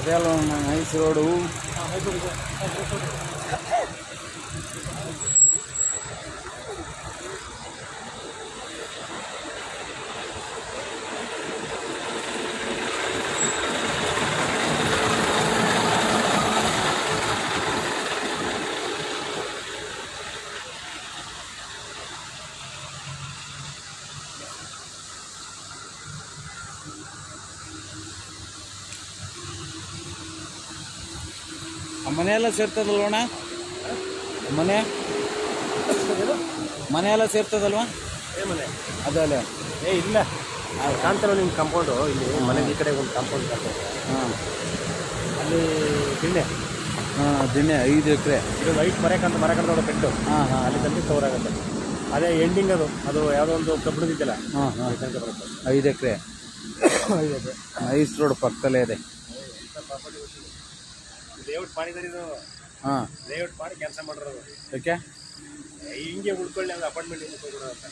ಅದೇ ಅಲ್ಲ nice road. ಮನೆಯೆಲ್ಲ ಸೇರ್ತದಲ್ವಣ್ಣ? ಮನೆಯೆಲ್ಲ ಸೇರ್ತದಲ್ವ? ಮನೆ ಅದಲ್ಲ ಇಲ್ಲ ಕಾಣ್ತಾರೋ ನಿಮ್ಮ ಕಾಂಪೌಂಡು. ಇಲ್ಲಿ ಮನೆ ಈ ಕಡೆ ಒಂದು ಕಾಂಪೌಂಡ್ ಕಾಣ್ತದೆ. ಹಾಂ, ಅಲ್ಲಿ ದಿಣ್ಣೆ. ಹಾಂ, ದಿಣ್ಣೆ 5 ಎಕರೆ. ಇದು ವೈಟ್ ಮರ ಕಂಡು ಪೆಟ್ಟು. ಹಾಂ ಹಾಂ, ಅಲ್ಲಿ ತಂದು ಕವರ್ ಆಗುತ್ತೆ. ಅದೇ ಎಂಡಿಂಗ್ ಅದು ಯಾವುದೋ ಒಂದು ಕಬ್ಬಣದಿದ್ದಲ್ಲ. ಹಾಂ ಹಾಂ, ತನಕ ಬರುತ್ತೆ. 5 ಎಕರೆ. 5 ಎಕರೆ ನೈಸ್ ರೋಡ್ ಪಕ್ಕದಲ್ಲೇ ಇದೆ. ಲೇಔಟ್ ಮಾಡಿದಾರೆ ಇದು. ಹಾಂ, ಲೇಔಟ್ ಮಾಡಿ ಕೆಲಸ ಮಾಡಿರೋದು. ಯಾಕೆ ಹಿಂಗೆ ಉಳ್ಕೊಳ್ಳಿ ಅದು ಅಪಾರ್ಟ್ಮೆಂಟ್ ಅಂತ.